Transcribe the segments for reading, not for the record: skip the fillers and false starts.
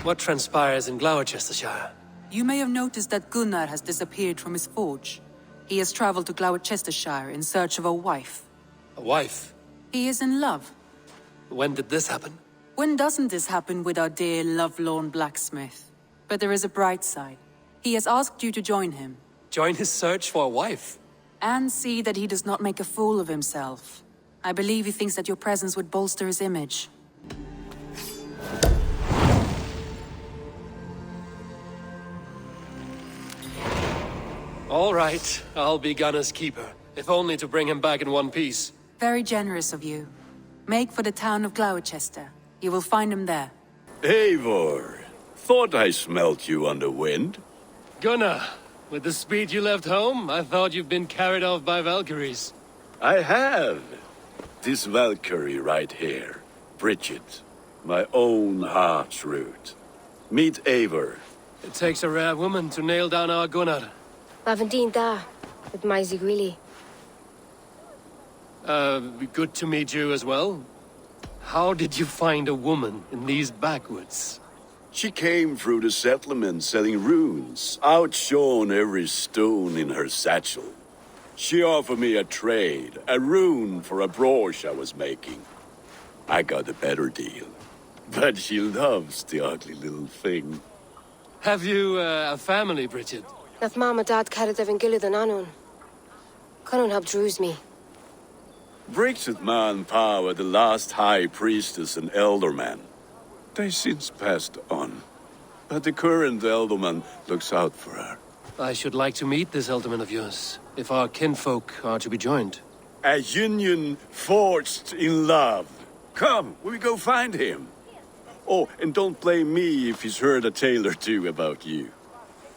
What transpires in Glowecestrescire? You may have noticed that Gunnar has disappeared from his forge. He has traveled to Glowecestrescire in search of a wife. A wife? He is in love. When did this happen? When doesn't this happen with our dear lovelorn blacksmith? But there is a bright side. He has asked you to join him. Join his search for a wife? And see that he does not make a fool of himself. I believe he thinks that your presence would bolster his image. All right, I'll be Gunnar's keeper, if only to bring him back in one piece. Very generous of you. Make for the town of Glowechester. You will find him there. Eivor, thought I smelt you on the wind. Gunnar, with the speed you left home, I thought you'd been carried off by Valkyries. I have. This Valkyrie right here, Bridget, my own heart's root. Meet Eivor. It takes a rare woman to nail down our Gunnar. Lavendine da, with Maisy Greeley. Good to meet you as well. How did you find a woman in these backwoods? She came through the settlement selling runes, outshone every stone in her satchel. She offered me a trade, a rune for a brooch I was making. I got a better deal. But she loves the ugly little thing. Have you a family, Bridget? Nath Mama Dad carried Evan Gillid and Anun. Couldn't help drews me. Bridget Man Pa the last high priestess and elderman. They since passed on. But the current elderman looks out for her. I should like to meet this elderman of yours, if our kinfolk are to be joined. A union forged in love. Come, we go find him. Oh, and don't blame me if he's heard a tale or two about you.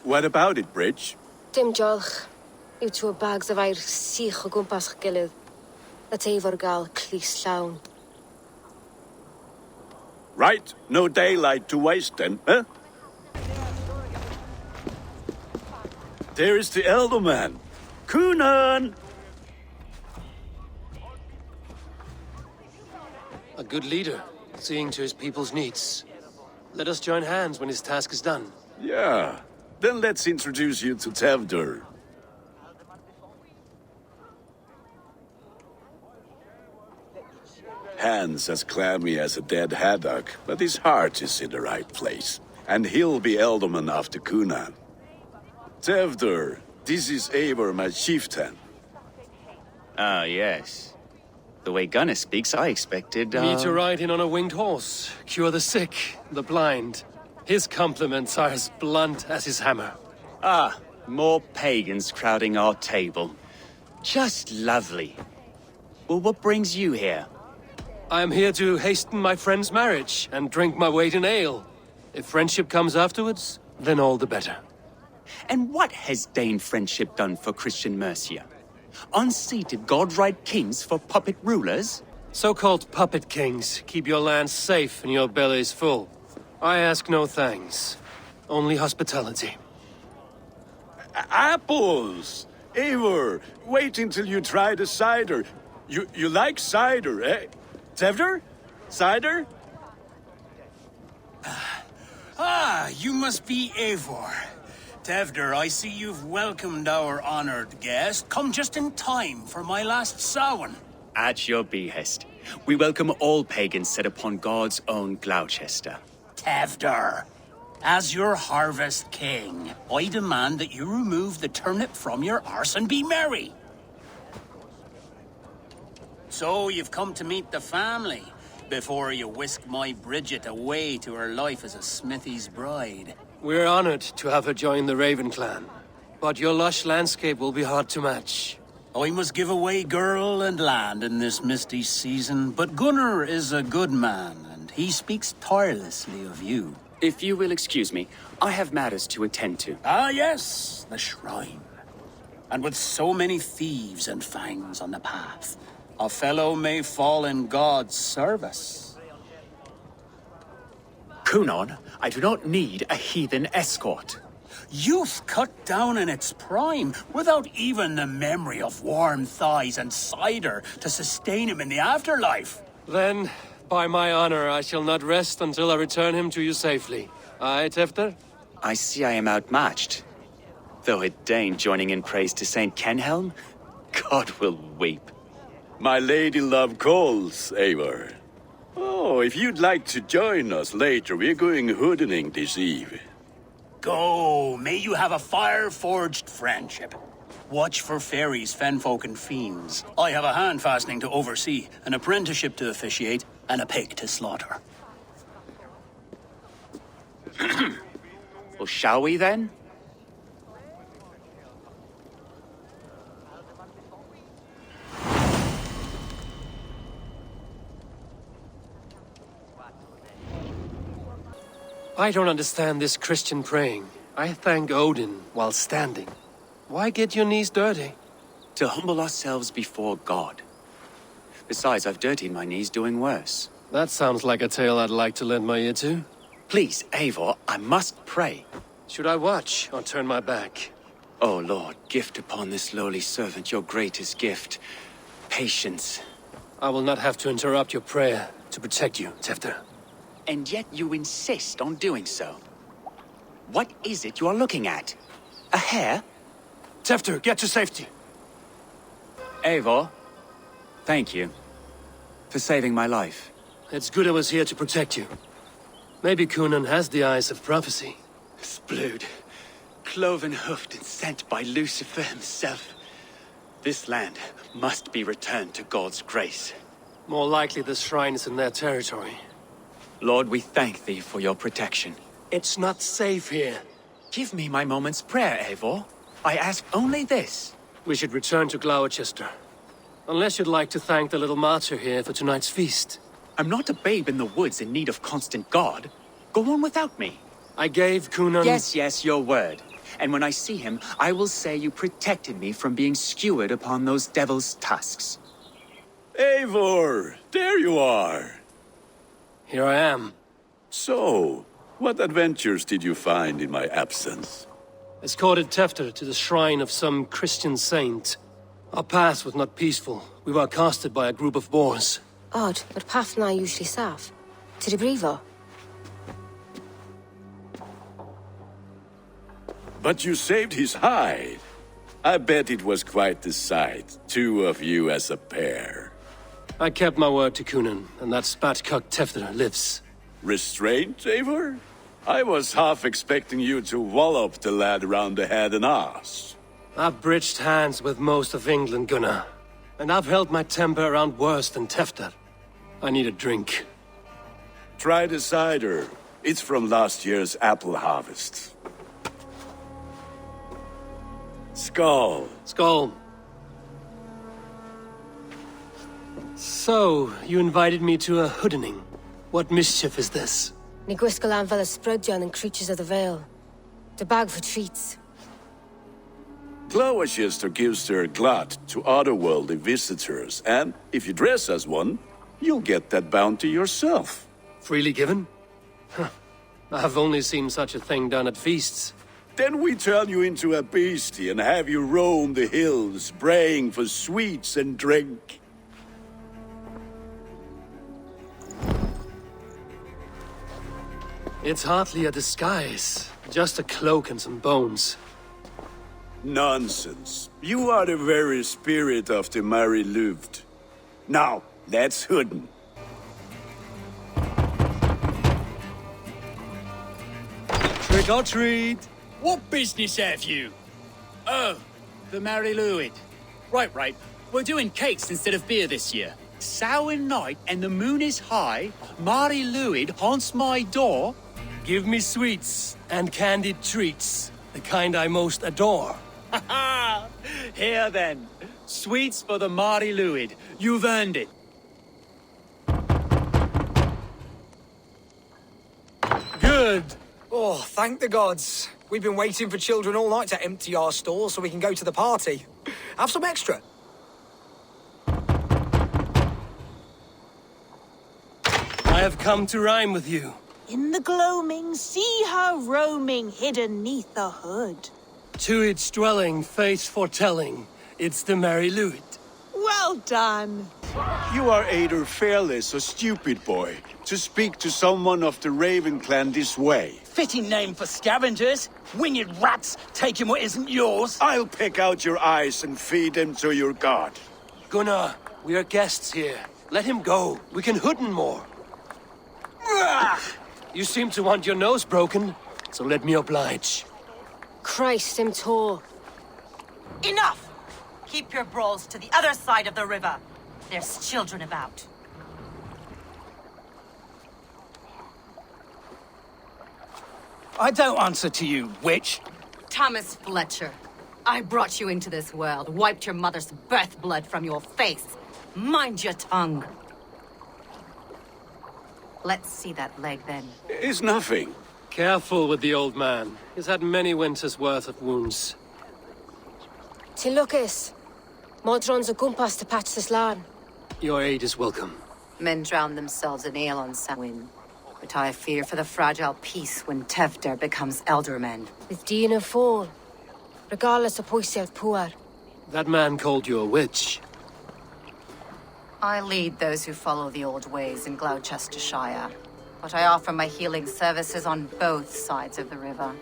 What about it, Bridge? Dim jolch. You two bags of air sich o gwmpas Gillid. That Eivor gal clis llawn. Right, no daylight to waste then, huh? There is the elder man. Kunan! A good leader, seeing to his people's needs. Let us join hands when his task is done. Yeah, then let's introduce you to Tevdur. Hands as clammy as a dead haddock, but his heart is in the right place. And he'll be Elderman after Kunan. Tevdur, this is Eivor, my chieftain. Ah, yes. The way Gunnar speaks, I expected, Me to ride in on a winged horse, cure the sick, the blind. His compliments are as blunt as his hammer. Ah, more pagans crowding our table. Just lovely. Well, what brings you here? I am here to hasten my friend's marriage and drink my weight in ale. If friendship comes afterwards, then all the better. And what has Dane friendship done for Christian Mercia? Unseated god-right kings for puppet rulers? So-called puppet kings keep your lands safe and your bellies full. I ask no thanks, only hospitality. Apples! Eivor, wait until you try the cider. You like cider, eh? Tevdur? Cider? Ah, you must be Eivor. Tevdur, I see you've welcomed our honored guest. Come just in time for my last Samhain. At your behest. We welcome all pagans set upon God's own Gloucester. Tevdur, as your harvest king, I demand that you remove the turnip from your arse and be merry. So you've come to meet the family before you whisk my Bridget away to her life as a smithy's bride. We're honored to have her join the Raven clan, but your lush landscape will be hard to match. I must give away girl and land in this misty season, but Gunnar is a good man, and he speaks tirelessly of you. If you will excuse me, I have matters to attend to. Ah, yes, the shrine. And with so many thieves and fangs on the path, a fellow may fall in God's service. Kunan, I do not need a heathen escort. Youth cut down in its prime, without even the memory of warm thighs and cider to sustain him in the afterlife. Then, by my honor, I shall not rest until I return him to you safely. Aye, Tefter? I see I am outmatched. Though a Dane joining in praise to Saint Kenhelm, God will weep. My lady love calls, Eivor. Oh, if you'd like to join us later, we're going hoodening this eve. Go, may you have a fire-forged friendship. Watch for fairies, fenfolk, and fiends. I have a hand fastening to oversee, an apprenticeship to officiate, and a pig to slaughter. Well, shall we then? I don't understand this Christian praying. I thank Odin while standing. Why get your knees dirty? To humble ourselves before God. Besides, I've dirtied my knees doing worse. That sounds like a tale I'd like to lend my ear to. Please, Eivor, I must pray. Should I watch or turn my back? O Lord, gift upon this lowly servant your greatest gift. Patience. I will not have to interrupt your prayer to protect you, Tefter. And yet you insist on doing so. What is it you are looking at? A hare? Tefter, get to safety. Eivor, thank you for saving my life. It's good I was here to protect you. Maybe Conan has the eyes of prophecy. Splood, cloven-hoofed and sent by Lucifer himself. This land must be returned to God's grace. More likely the shrine is in their territory. Lord, we thank thee for your protection. It's not safe here. Give me my moment's prayer, Eivor. I ask only this. We should return to Glowecester. Unless you'd like to thank the little martyr here for tonight's feast. I'm not a babe in the woods in need of constant guard. Go on without me. I gave Conan... Yes, your word. And when I see him, I will say you protected me from being skewered upon those devil's tusks. Eivor, there you are. Here I am. So, what adventures did you find in my absence? Escorted Tefter to the shrine of some Christian saint. Our path was not peaceful. We were accosted by a group of boars. Odd, but path na usually safe. To the brievo. But you saved his hide. I bet it was quite the sight, two of you as a pair. I kept my word to Conan, and that spatcock Tefter lives. Restraint, Eivor? I was half expecting you to wallop the lad around the head and ass. I've bridged hands with most of England, Gunnar. And I've held my temper around worse than Tefter. I need a drink. Try the cider. It's from last year's apple harvest. Skull. Skull. So, you invited me to a hoodening. What mischief is this? Ní gwisgal an fel spreadjan and creatures of the Vale. The bag for treats. Glowecester gives their glut to otherworldly visitors, and if you dress as one, you'll get that bounty yourself. Freely given? Huh. I've only seen such a thing done at feasts. Then we turn you into a beastie and have you roam the hills, braying for sweets and drink. It's hardly a disguise. Just a cloak and some bones. Nonsense. You are the very spirit of the Mary Louved. Now, let's hooden. Trick or treat! What business have you? Oh, the Mary Lwyd. Right. We're doing cakes instead of beer this year. Samhain night and the moon is high. Mari Lwyd haunts my door. Give me sweets and candied treats, the kind I most adore. Ha ha! Here then. Sweets for the Mari Lwyd. You've earned it. Good! Oh, thank the gods. We've been waiting for children all night to empty our stores so we can go to the party. Have some extra. I have come to rhyme with you. In the gloaming, see her roaming, hidden neath the hood. To its dwelling, face foretelling, it's the Mary Lwyd. Well done. You are either fearless or stupid, boy, to speak to someone of the Raven clan this way. Fitting name for scavengers. Winged rats taking what isn't yours. I'll pick out your eyes and feed them to your god. Gunnar, we are guests here. Let him go. We can hoot him more. You seem to want your nose broken, so let me oblige. Christ, him tall. Enough! Keep your brawls to the other side of the river. There's children about. I don't answer to you, witch. Thomas Fletcher, I brought you into this world, wiped your mother's birth blood from your face. Mind your tongue. Let's see that leg, then. It's nothing. Careful with the old man. He's had many winters' worth of wounds. Till Lucas. Modron's a gumpas to patch this land. Your aid is welcome. Men drown themselves in ale on Samhain. But I fear for the fragile peace when Tevder becomes elderman. With Dean and fall. Regardless of Poisiel poor. That man called you a witch. I lead those who follow the old ways in Glowecestrescire, but I offer my healing services on both sides of the river.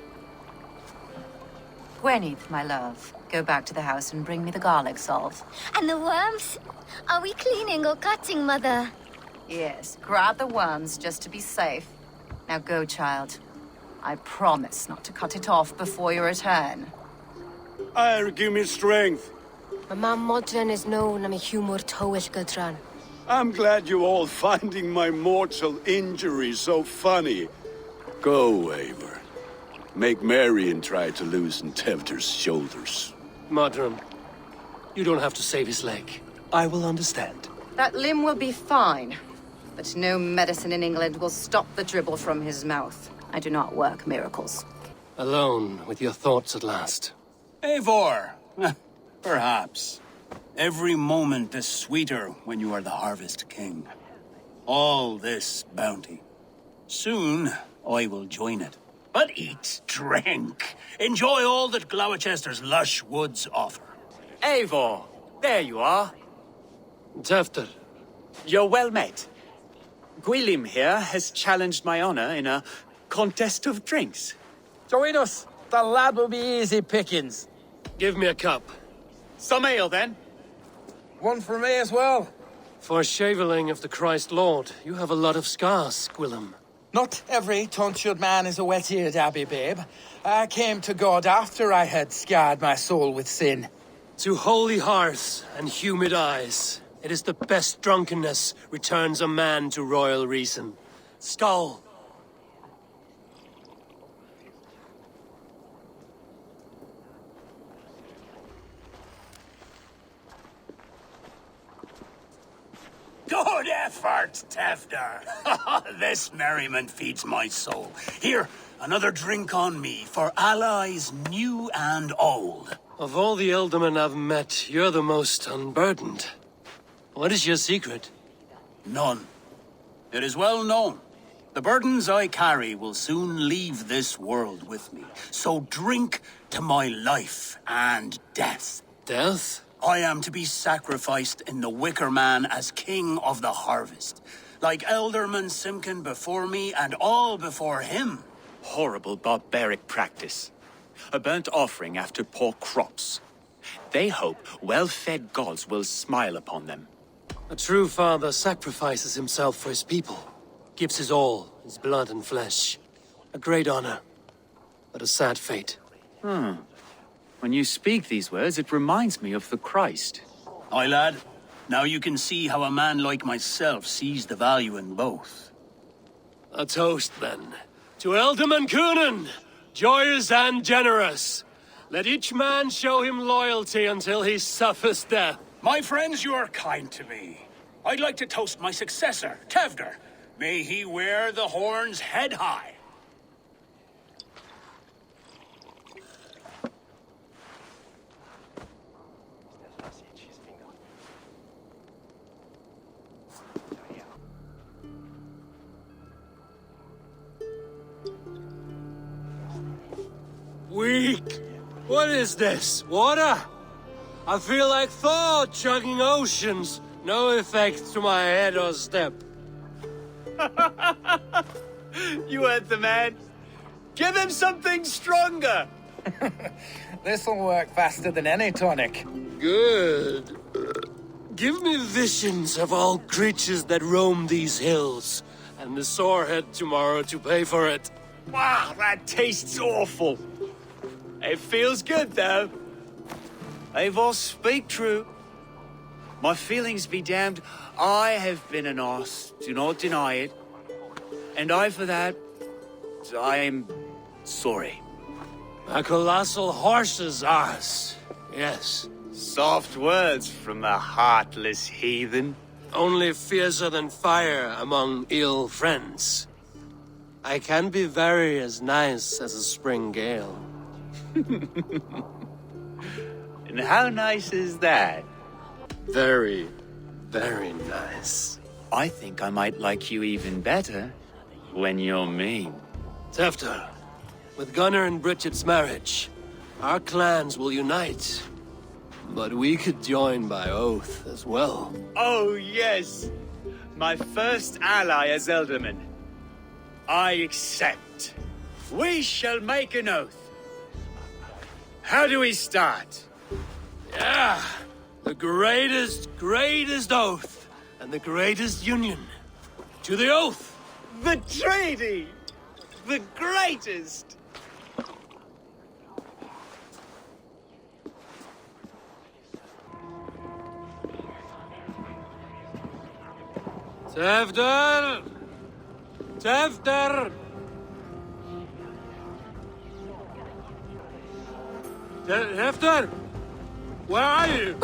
Gweneth, my love, go back to the house and bring me the garlic salve. And the worms? Are we cleaning or cutting, Mother? Yes, grab the worms just to be safe. Now go, child. I promise not to cut it off before your return. Give me strength. My mam Modron is known am a humor towish Gudran. I'm glad you all finding my mortal injury so funny. Go, Eivor. Make merry and try to loosen Tevder's shoulders. Modron, you don't have to save his leg. I will understand. That limb will be fine, but no medicine in England will stop the dribble from his mouth. I do not work miracles. Alone with your thoughts at last. Eivor. Perhaps. Every moment is sweeter when you are the Harvest King. All this bounty. Soon, I will join it. But eat, drink, enjoy all that Glowechester's lush woods offer. Eivor, there you are. Tefter. You're well met. Gwilym here has challenged my honor in a contest of drinks. Join us. The lad will be easy pickings. Give me a cup. Some ale, then. One for me as well. For shaveling of the Christ Lord, you have a lot of scars, Gwilym. Not every tonsured man is a wet-eared abbey, babe. I came to God after I had scarred my soul with sin. To holy hearths and humid eyes, it is the best drunkenness returns a man to royal reason. Skull! Good effort, Tevder. This merriment feeds my soul. Here, another drink on me for allies new and old. Of all the ealdormen I've met, you're the most unburdened. What is your secret? None. It is well known. The burdens I carry will soon leave this world with me. So drink to my life and death. Death? I am to be sacrificed in the Wicker Man as king of the harvest. Like Elderman Simkin before me and all before him. Horrible barbaric practice. A burnt offering after poor crops. They hope well-fed gods will smile upon them. A true father sacrifices himself for his people. Gives his all, his blood and flesh. A great honor, but a sad fate. When you speak these words, it reminds me of the Christ. Aye, lad. Now you can see how a man like myself sees the value in both. A toast, then. To Ealdorman Coonan, joyous and generous. Let each man show him loyalty until he suffers death. My friends, you are kind to me. I'd like to toast my successor, Tevder. May he wear the horns head high. Weak! What is this? Water? I feel like Thor chugging oceans, No effect to my head or step. You heard the man. Give him something stronger. This'll work faster than any tonic. Good. Give me visions of all creatures that roam these hills, and the sorehead tomorrow to pay for it. Wow, that tastes awful. It feels good, though. Eivor, speak true. My feelings be damned. I have been an arse, do not deny it. And I, for that, I am sorry. A colossal horse's arse, yes. Soft words from the heartless heathen. Only fiercer than fire among ill friends. I can be very as nice as a spring gale. And how nice is that? Very, very nice. I think I might like you even better when you're mean. Tefter, with Gunnar and Bridget's marriage, our clans will unite. But we could join by oath as well. Oh, yes. My first ally as Elderman. I accept. We shall make an oath. How do we start? Yeah, the greatest oath, and the greatest union. To the oath! The treaty! The greatest! Tefter! Tefter! Tefter! Where are you?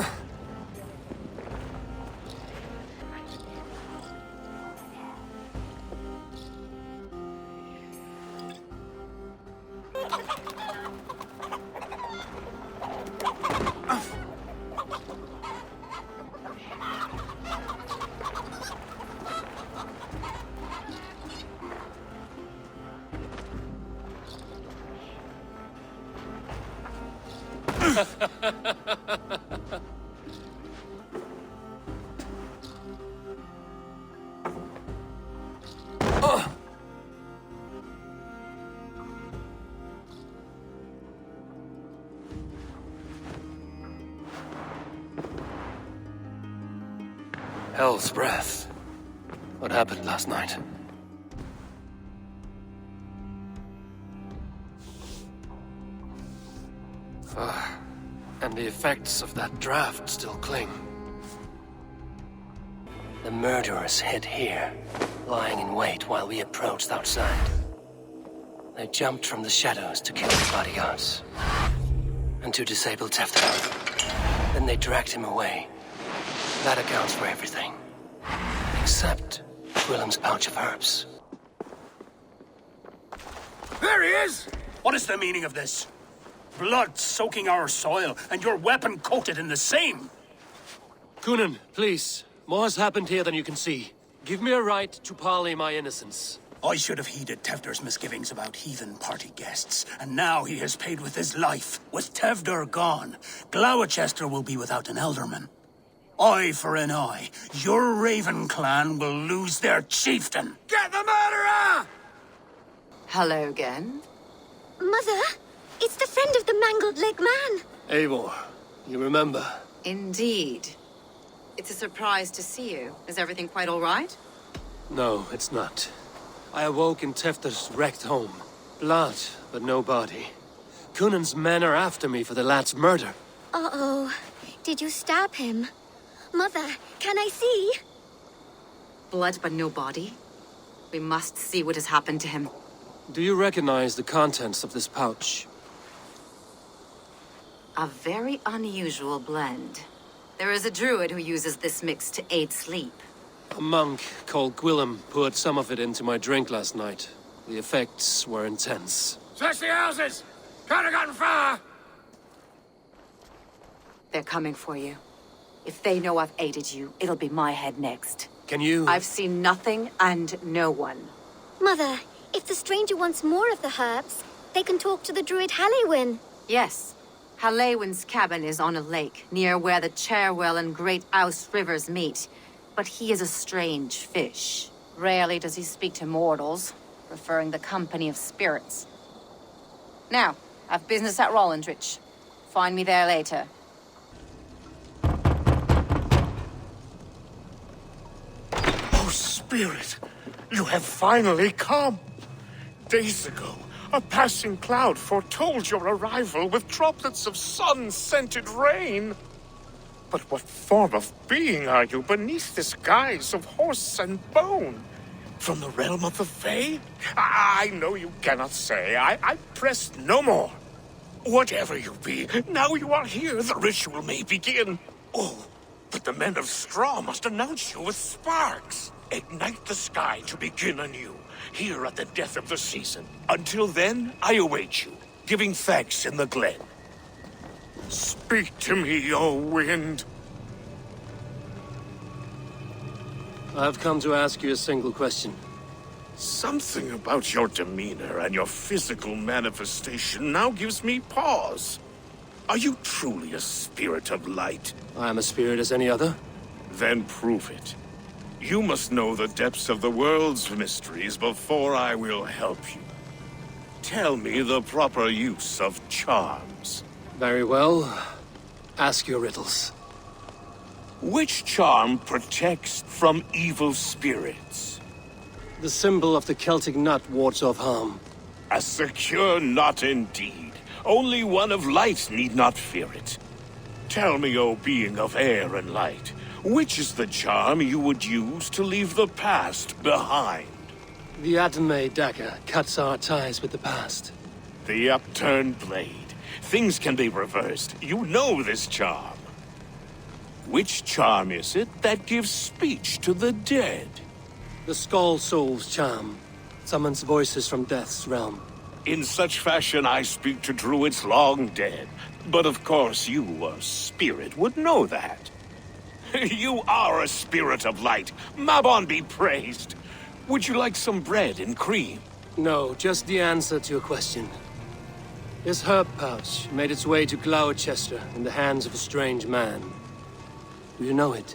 Hell's breath. What happened last night? And the effects of that draft still cling. The murderers hid here, lying in wait while we approached outside. They jumped from the shadows to kill the bodyguards. And to disable Tefter. Then they dragged him away. That accounts for everything. Except Willem's pouch of herbs. There he is! What is the meaning of this? Blood soaking our soil, and your weapon coated in the same! Kunin, please. More has happened here than you can see. Give me a right to parley my innocence. I should have heeded Tevder's misgivings about heathen party guests, and now he has paid with his life. With Tevder gone, Glowecester will be without an elderman. Eye for an eye. Your Raven clan will lose their chieftain. Get the murderer! Hello again. Mother, it's the friend of the mangled leg man. Eivor, you remember? Indeed. It's a surprise to see you. Is everything quite all right? No, it's not. I awoke in Tefter's wrecked home. Blood, but no body. Kunin's men are after me for the lad's murder. Uh-oh. Did you stab him? Mother, can I see? Blood but no body? We must see what has happened to him. Do you recognize the contents of this pouch? A very unusual blend. There is a druid who uses this mix to aid sleep. A monk called Gwillem poured some of it into my drink last night. The effects were intense. Search the houses! Can't have gotten far! They're coming for you. If they know I've aided you, it'll be my head next. Can you... I've seen nothing and no one. Mother, if the stranger wants more of the herbs, they can talk to the druid Halliwyn. Yes, Halewin's cabin is on a lake, near where the Cherwell and Great Ouse rivers meet. But he is a strange fish. Rarely does he speak to mortals, preferring the company of spirits. Now, I've business at Rollandrich. Find me there later. Oh, Spirit, you have finally come. Days ago, a passing cloud foretold your arrival with droplets of sun-scented rain. But what form of being are you beneath this guise of horse and bone? From the realm of the Fae? I know you cannot say. I press no more. Whatever you be, now you are here, the ritual may begin. Oh, but the men of straw must announce you with sparks. Ignite the sky to begin anew, here at the death of the season. Until then, I await you, giving thanks in the glen. Speak to me, O wind. I've come to ask you a single question. Something about your demeanor and your physical manifestation now gives me pause. Are you truly a spirit of light? I am a spirit as any other. Then prove it. You must know the depths of the world's mysteries before I will help you. Tell me the proper use of charms. Very well. Ask your riddles. Which charm protects from evil spirits? The symbol of the Celtic knot wards off harm. A secure knot indeed. Only one of light need not fear it. Tell me, O being of air and light, which is the charm you would use to leave the past behind? The Atame dagger cuts our ties with the past. The upturned blade. Things can be reversed. You know this charm. Which charm is it that gives speech to the dead? The Skull Soul's charm summons voices from death's realm. In such fashion I speak to druids long dead. But of course you, a spirit, would know that. You are a spirit of light. Mabon be praised. Would you like some bread and cream? No, just the answer to your question. This herb pouch made its way to Glowecester in the hands of a strange man. Do you know it?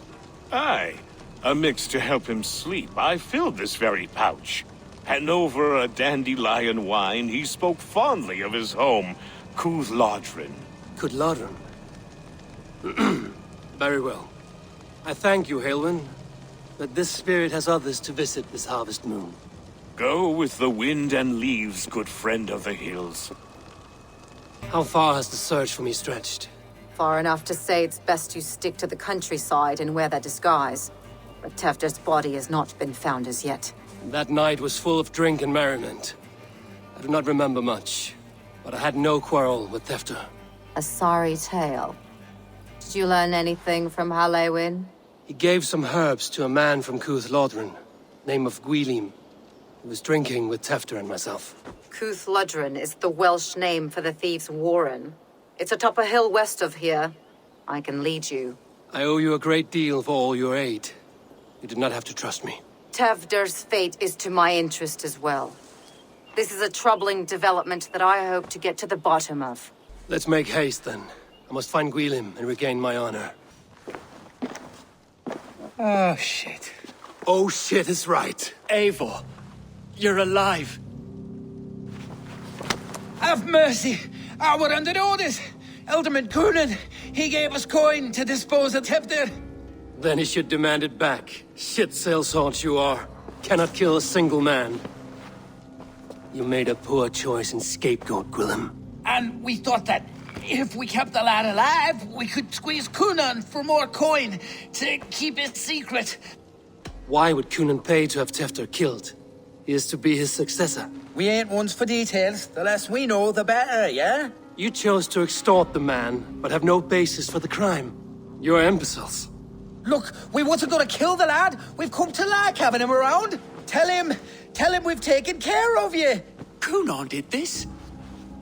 Aye. A mix to help him sleep. I filled this very pouch. And over a dandelion wine, he spoke fondly of his home, Cúthlodrin. Cúthlodrin? Very well. I thank you, Halwyn, but this spirit has others to visit this harvest moon. Go with the wind and leaves, good friend of the hills. How far has the search for me stretched? Far enough to say it's best you stick to the countryside and wear that disguise. But Tefter's body has not been found as yet. That night was full of drink and merriment. I do not remember much, but I had no quarrel with Tefter. A sorry tale. Did you learn anything from Halewin? He gave some herbs to a man from Cúthlodrin, name of Gwylim. He was drinking with Tefter and myself. Cúthlodrin is the Welsh name for the thieves' warren. It's atop a hill west of here. I can lead you. I owe you a great deal for all your aid. You did not have to trust me. Tefder's fate is to my interest as well. This is a troubling development that I hope to get to the bottom of. Let's make haste, then. I must find Gwylim and regain my honor. Oh, shit. Oh, shit is right. Eivor, you're alive. Have mercy! I were under orders! Alderman Coonan, he gave us coin to dispose of Tefter. Then he should demand it back. Shit sellsword you are. Cannot kill a single man. You made a poor choice in scapegoat, Gwillem. And we thought that if we kept the lad alive, we could squeeze Coonan for more coin to keep it secret. Why would Coonan pay to have Tefter killed? He is to be his successor. We ain't ones for details. The less we know, the better, yeah? You chose to extort the man, but have no basis for the crime. You're imbeciles. Look, we wasn't gonna kill the lad. We've come to like having him around. Tell him we've taken care of you. Coonan did this?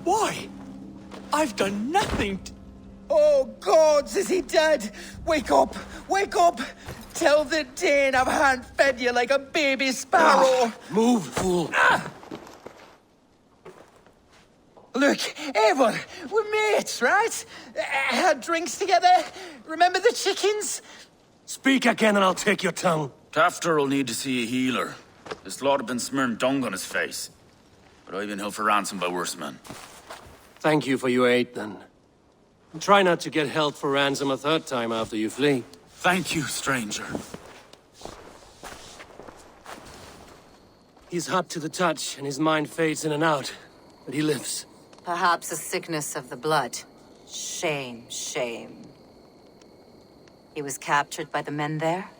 Why? I've done nothing. Oh, gods, is he dead? Wake up! Wake up! Tell the Dane I've hand-fed you like a baby sparrow. Move, fool. Look, Eivor, we're mates, right? Had drinks together. Remember the chickens? Speak again and I'll take your tongue. Tafter will need to see a healer. This lord have been smearing dung on his face. But I've been held for ransom by worse men. Thank you for your aid, then. And try not to get held for ransom a third time after you flee. Thank you, stranger. He's hot to the touch, and his mind fades in and out. But he lives. Perhaps a sickness of the blood. Shame, shame. He was captured by the men there?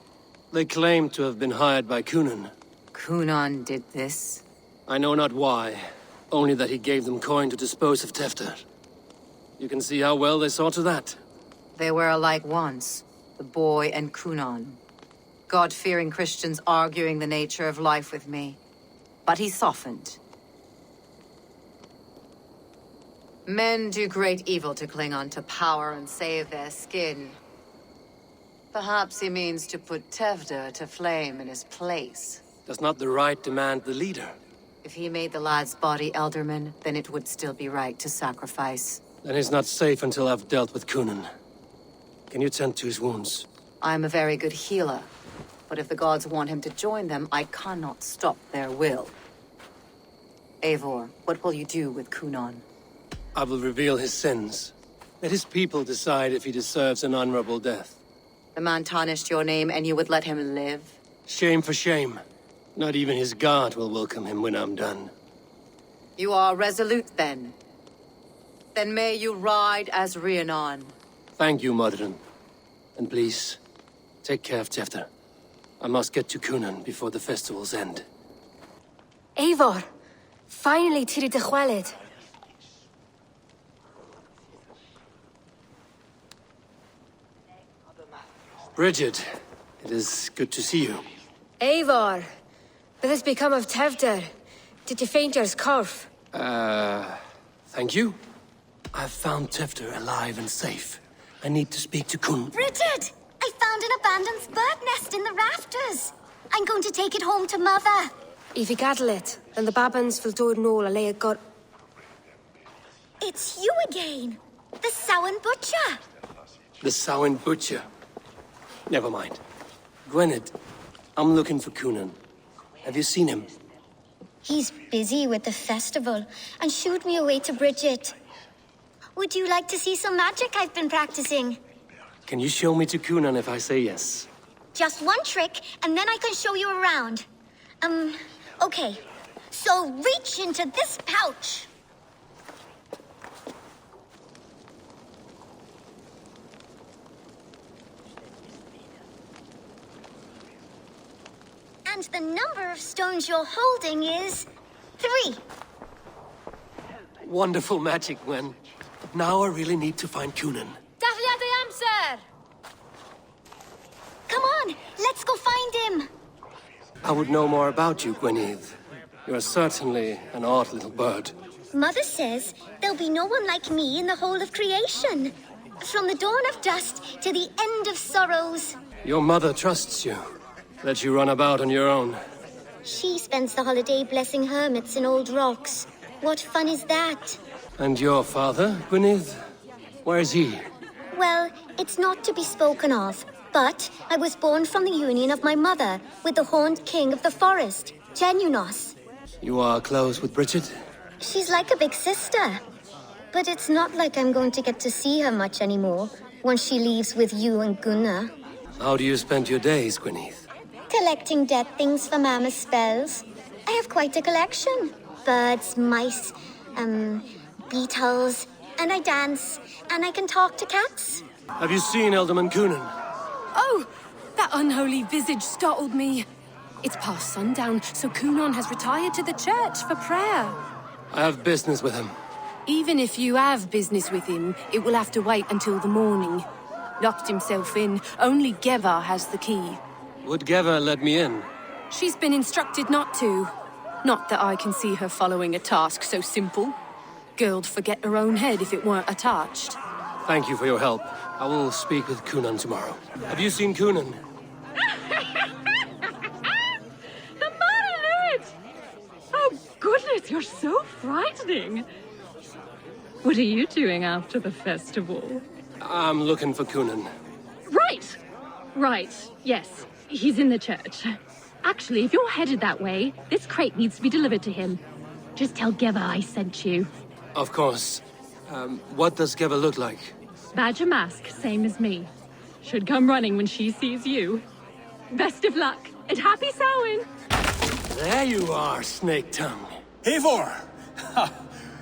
They claim to have been hired by Kunan. Kunan did this? I know not why. Only that he gave them coin to dispose of Tefter. You can see how well they saw to that. They were alike once, the boy and Kunan. God-fearing Christians arguing the nature of life with me. But he softened. Men do great evil to cling on to power and save their skin. Perhaps he means to put Tevder to flame in his place. Does not the right demand the leader? If he made the lad's body Elderman, then it would still be right to sacrifice. Then he's not safe until I've dealt with Kunan. Can you tend to his wounds? I'm a very good healer. But if the gods want him to join them, I cannot stop their will. Eivor, what will you do with Kunan? I will reveal his sins. Let his people decide if he deserves an honorable death. The man tarnished your name and you would let him live? Shame for shame. Not even his guard will welcome him when I'm done. You are resolute, then. Then may you ride as Rhiannon. Thank you, Modron. And please, take care of Tefter. I must get to Kunan before the festival's end. Eivor! Finally, Tiri de Chwaled. Bridget, it is good to see you. Eivor! What has become of Tevder? Did you faint your scarf? Thank you. I've found Tefter alive and safe. I need to speak to Kun. Bridget! I found an abandoned bird nest in the rafters. I'm going to take it home to Mother. If you gather it, then the Babans will do it all a lay got. It's you again. The Samhain Butcher. The Samhain Butcher. Never mind. Gwynedd, I'm looking for Kunan. Have you seen him? He's busy with the festival and shooed me away to Bridget. Would you like to see some magic I've been practicing? Can you show me to Kunan if I say yes? Just one trick, and then I can show you around. Okay. So reach into this pouch. And the number of stones you're holding is 3. Wonderful magic, Gwen. Now I really need to find Kunan. Dahlia de Amser! Come on, let's go find him. I would know more about you, Gwynedd. You're certainly an odd little bird. Mother says there'll be no one like me in the whole of creation. From the dawn of dust to the end of sorrows. Your mother trusts you. Let you run about on your own. She spends the holiday blessing hermits in old rocks. What fun is that? And your father, Gwynedd? Where is he? Well, it's not to be spoken of. But I was born from the union of my mother with the horned king of the forest, Genunos. You are close with Bridget? She's like a big sister. But it's not like I'm going to get to see her much anymore once she leaves with you and Gunnar. How do you spend your days, Gwynedd? Collecting dead things for Mama's spells. I have quite a collection. Birds, mice, beetles, and I dance, and I can talk to cats. Have you seen Elderman Kunan? Oh, that unholy visage startled me. It's past sundown, so Kunan has retired to the church for prayer. I have business with him. Even if you have business with him, it will have to wait until the morning. Locked himself in. Only Geva has the key. Would Geva let me in? She's been instructed not to. Not that I can see her following a task so simple. Girl'd forget her own head if it weren't attached. Thank you for your help. I will speak with Kunan tomorrow. Have you seen Kunan? The marionette! Oh, goodness, you're so frightening. What are you doing after the festival? I'm looking for Coonan. Right! Right, yes. He's in the church. Actually, if you're headed that way, this crate needs to be delivered to him. Just tell Geva I sent you. Of course. What does Geva look like? Badger mask, same as me. Should come running when she sees you. Best of luck, and happy Samhain! There you are, Snake Tongue. Eivor!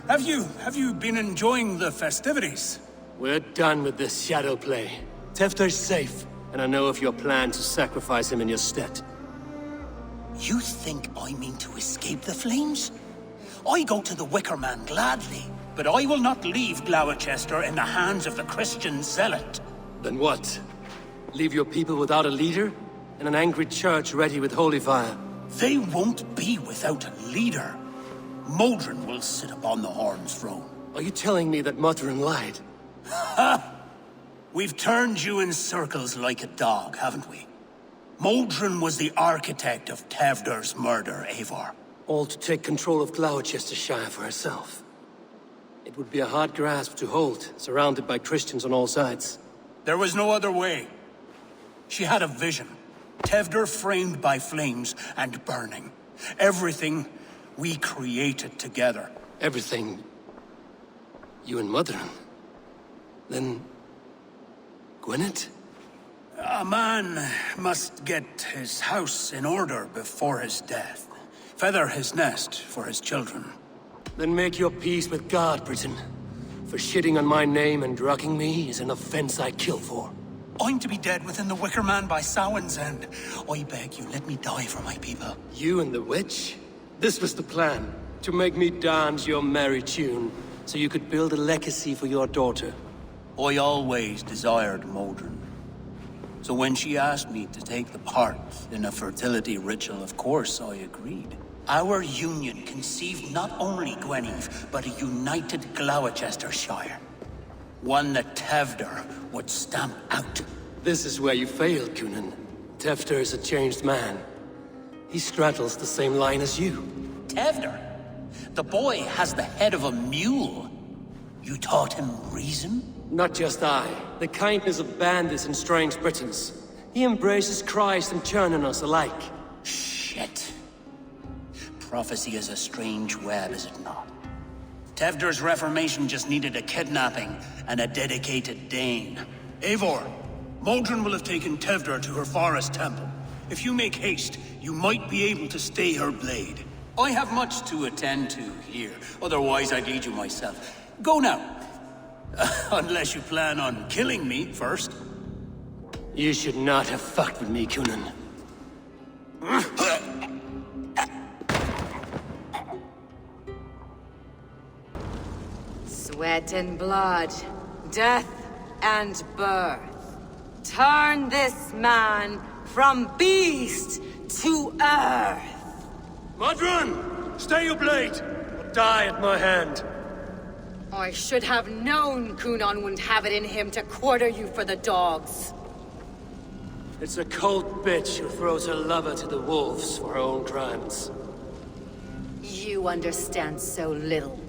Have you been enjoying the festivities? We're done with this shadow play. Tefter's safe, and I know of your plan to sacrifice him in your stead. You think I mean to escape the flames? I go to the Wicker Man gladly, but I will not leave Glowecester in the hands of the Christian zealot. Then what? Leave your people without a leader? And an angry church ready with holy fire? They won't be without a leader. Modron will sit upon the Horn's throne. Are you telling me that Modron lied? Ha! We've turned you in circles like a dog, haven't we? Modron was the architect of Tevder's murder, Eivor. All to take control of Glowecestrescire for herself. It would be a hard grasp to hold, surrounded by Christians on all sides. There was no other way. She had a vision. Tevder framed by flames and burning. Everything we created together. Everything? You and Modron? Then... Gwyneth? A man must get his house in order before his death. Feather his nest for his children. Then make your peace with God, Britain. For shitting on my name and drugging me is an offense I kill for. I'm to be dead within the Wicker Man by Samhain's end. I beg you, let me die for my people. You and the witch? This was the plan. To make me dance your merry tune, so you could build a legacy for your daughter. I always desired Modron. So when she asked me to take the part in a fertility ritual, of course I agreed. Our union conceived not only Gweneve, but a united Glowecestrescire. One that Tevder would stamp out. This is where you failed, Coonan. Tefter is a changed man. He straddles the same line as you. Tevder? The boy has the head of a mule. You taught him reason? Not just I. The kindness of bandits and strange Britons. He embraces Christ and churning us alike. Shit. Prophecy is a strange web, is it not? Tevder's reformation just needed a kidnapping and a dedicated Dane. Eivor, Modron will have taken Tevder to her forest temple. If you make haste, you might be able to stay her blade. I have much to attend to here, otherwise I'd lead you myself. Go now. Unless you plan on killing me first. You should not have fucked with me, Coonan. Sweat and blood, death and birth. Turn this man from beast to earth. Modron! Stay your blade, or die at my hand. I should have known Coonan wouldn't have it in him to quarter you for the dogs. It's a cold bitch who throws her lover to the wolves for her own crimes. You understand so little.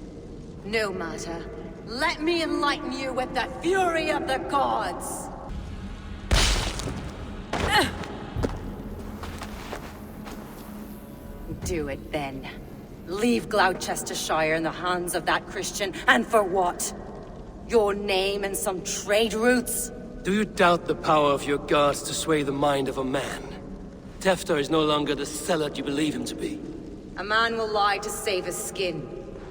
No matter. Let me enlighten you with the fury of the gods! Do it then. Leave Glowecestrescire in the hands of that Christian, and for what? Your name and some trade routes? Do you doubt the power of your gods to sway the mind of a man? Tefter is no longer the zealot you believe him to be. A man will lie to save his skin.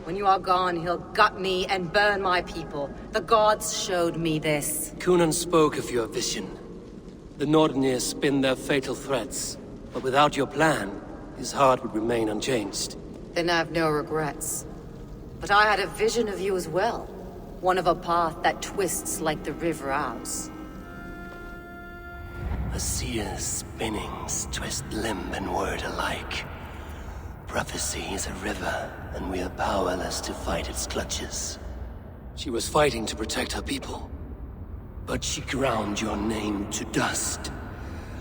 When you are gone, he'll gut me and burn my people. The gods showed me this. Coonan spoke of your vision. The Nordenir spin their fatal threats, but without your plan, his heart would remain unchanged. Then I have no regrets. But I had a vision of you as well. One of a path that twists like the river Ouse. A seer's spinnings twist limb and word alike. Prophecy is a river, and we are powerless to fight its clutches. She was fighting to protect her people. But she ground your name to dust.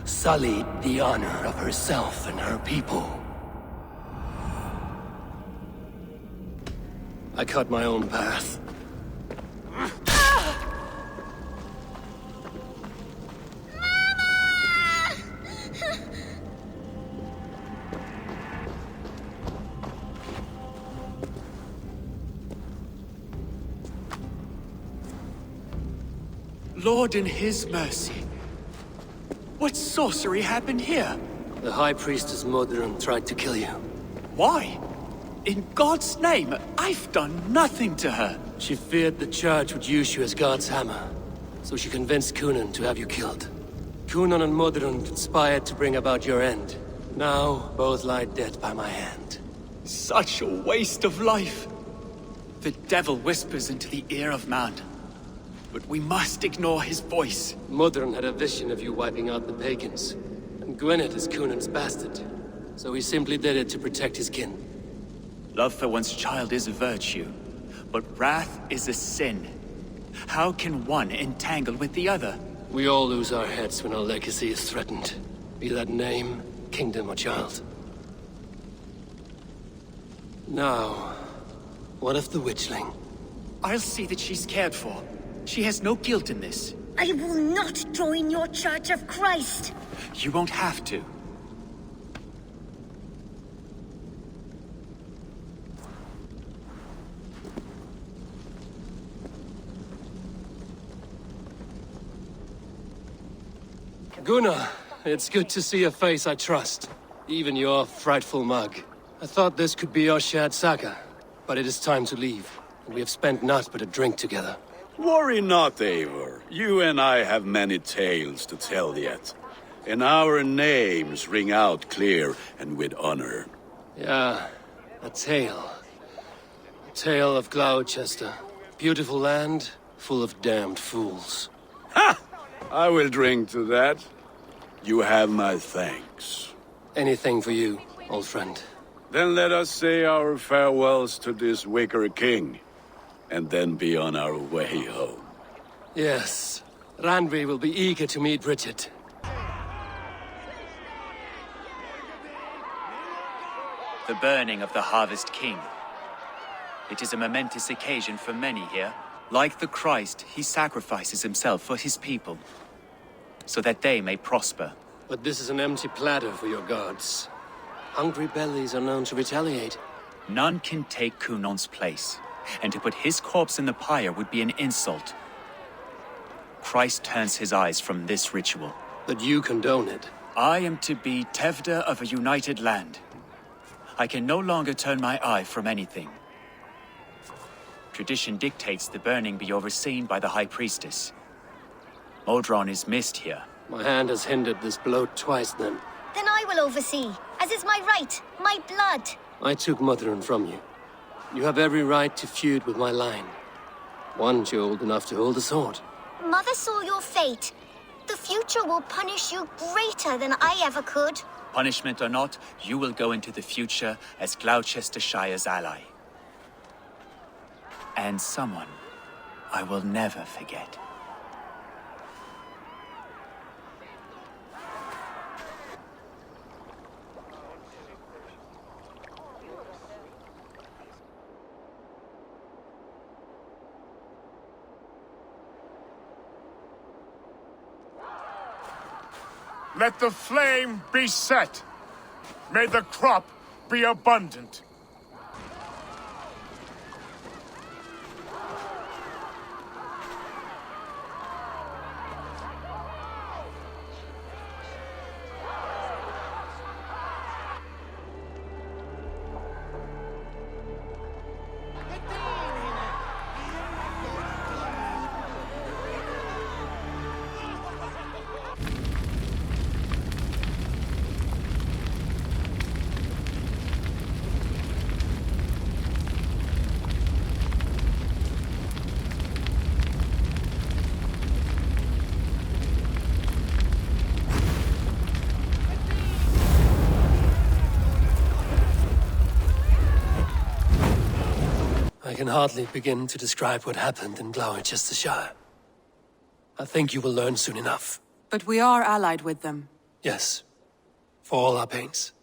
Sullied the honor of herself and her people. I cut my own path. Lord in his mercy. What sorcery happened here? The High Priestess Modron tried to kill you. Why? In God's name, I've done nothing to her. She feared the Church would use you as God's hammer, so she convinced Kunan to have you killed. Kunan and Modron conspired to bring about your end. Now, both lie dead by my hand. Such a waste of life. The devil whispers into the ear of man. But we must ignore his voice. Modron had a vision of you wiping out the pagans. And Gwynedd is Kunan's bastard. So he simply did it to protect his kin. Love for one's child is a virtue, but wrath is a sin. How can one entangle with the other? We all lose our heads when our legacy is threatened. Be that name, kingdom, or child. Now, what of the witchling? I'll see that she's cared for. She has no guilt in this. I will not join your Church of Christ. You won't have to. Gunnar, it's good to see a face I trust. Even your frightful mug. I thought this could be our shared saga, but it is time to leave. And we have spent naught but a drink together. Worry not, Eivor. You and I have many tales to tell yet. And our names ring out clear and with honor. Yeah, a tale. A tale of Gloucester. Beautiful land, full of damned fools. Ha! I will drink to that. You have my thanks. Anything for you, old friend. Then let us say our farewells to this Wicker King, and then be on our way home. Yes, Randvi will be eager to meet Bridget. The burning of the Harvest King. It is a momentous occasion for many here. Like the Christ, he sacrifices himself for his people, so that they may prosper. But this is an empty platter for your gods. Hungry bellies are known to retaliate. None can take Kunon's place, and to put his corpse in the pyre would be an insult. Christ turns his eyes from this ritual. But you condone it. I am to be Tevda of a united land. I can no longer turn my eye from anything. Tradition dictates the burning be overseen by the High Priestess. Modron is missed here. My hand has hindered this blow twice, then. Then I will oversee, as is my right, my blood. I took Modron from you. You have every right to feud with my line. Once you're old enough to hold a sword. Mother saw your fate. The future will punish you greater than I ever could. Punishment or not, you will go into the future as Gloucestershire's ally. And someone I will never forget. Let the flame be set. May the crop be abundant. I can hardly begin to describe what happened in Glowecestrescire. I think you will learn soon enough. But we are allied with them. Yes. For all our pains.